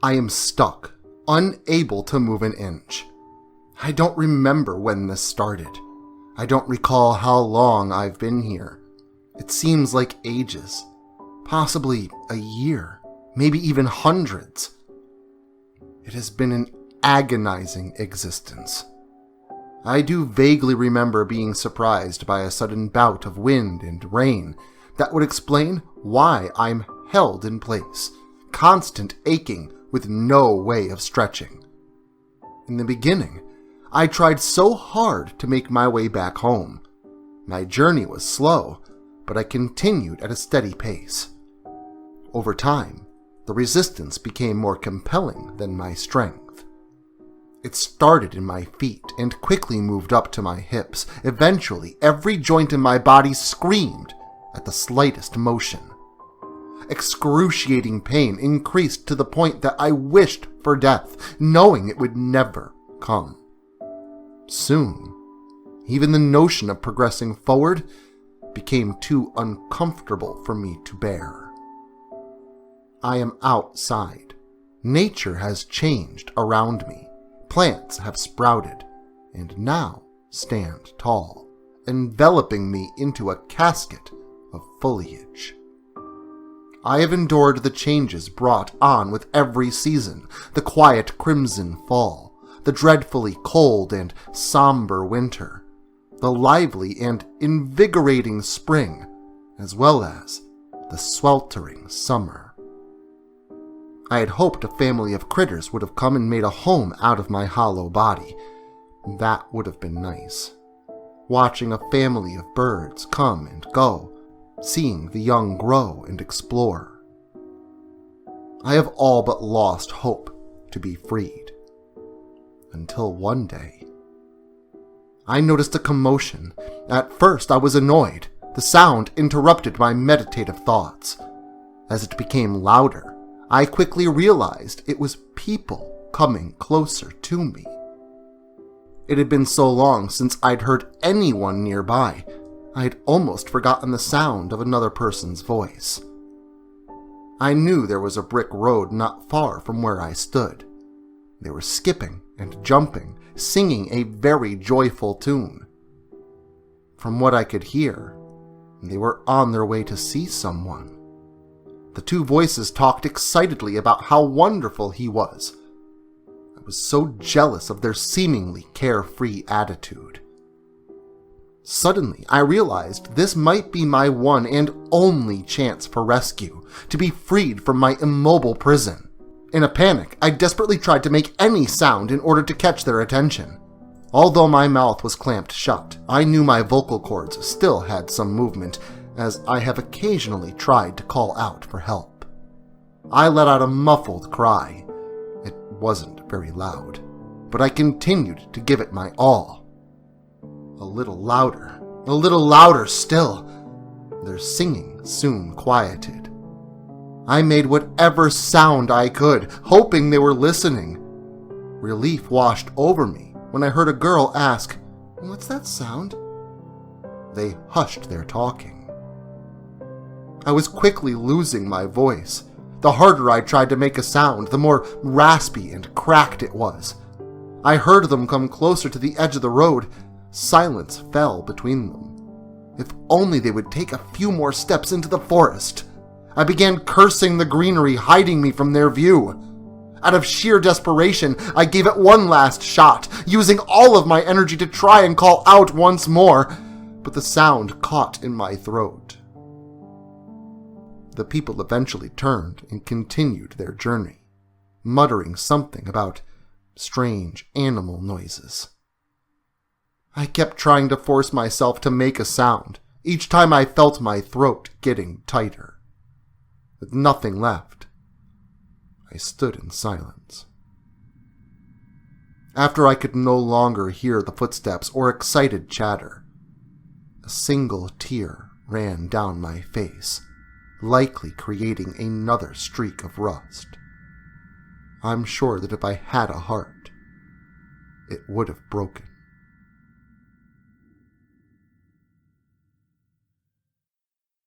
I am stuck, unable to move an inch. I don't remember when this started. I don't recall how long I've been here. It seems like ages. Possibly a year, maybe even hundreds. It has been an agonizing existence. I do vaguely remember being surprised by a sudden bout of wind and rain that would explain why I'm held in place, constant aching with no way of stretching. In the beginning, I tried so hard to make my way back home. My journey was slow, but I continued at a steady pace. Over time, the resistance became more compelling than my strength. It started in my feet and quickly moved up to my hips. Eventually, every joint in my body screamed at the slightest motion. Excruciating pain increased to the point that I wished for death, knowing it would never come. Soon, even the notion of progressing forward became too uncomfortable for me to bear. I am outside. Nature has changed around me. Plants have sprouted, and now stand tall, enveloping me into a casket of foliage. I have endured the changes brought on with every season, the quiet crimson fall, the dreadfully cold and somber winter, the lively and invigorating spring, as well as the sweltering summer. I had hoped a family of critters would have come and made a home out of my hollow body. That would have been nice. Watching a family of birds come and go, seeing the young grow and explore. I have all but lost hope to be freed. Until one day, I noticed a commotion. At first I was annoyed. The sound interrupted my meditative thoughts. As it became louder, I quickly realized it was people coming closer to me. It had been so long since I'd heard anyone nearby, I had almost forgotten the sound of another person's voice. I knew there was a brick road not far from where I stood. They were skipping and jumping, singing a very joyful tune. From what I could hear, they were on their way to see someone. The two voices talked excitedly about how wonderful he was. I was so jealous of their seemingly carefree attitude. Suddenly, I realized this might be my one and only chance for rescue, to be freed from my immobile prison. In a panic, I desperately tried to make any sound in order to catch their attention. Although my mouth was clamped shut, I knew my vocal cords still had some movement, as I have occasionally tried to call out for help. I let out a muffled cry. It wasn't very loud, but I continued to give it my all. A little louder still. Their singing soon quieted. I made whatever sound I could, hoping they were listening. Relief washed over me when I heard a girl ask, "What's that sound?" They hushed their talking. I was quickly losing my voice. The harder I tried to make a sound, the more raspy and cracked it was. I heard them come closer to the edge of the road. Silence fell between them. If only they would take a few more steps into the forest. I began cursing the greenery hiding me from their view. Out of sheer desperation, I gave it one last shot, using all of my energy to try and call out once more, but the sound caught in my throat. The people eventually turned and continued their journey, muttering something about strange animal noises. I kept trying to force myself to make a sound, each time I felt my throat getting tighter. With nothing left, I stood in silence. After I could no longer hear the footsteps or excited chatter, a single tear ran down my face, likely creating another streak of rust. I'm sure that if I had a heart, it would have broken.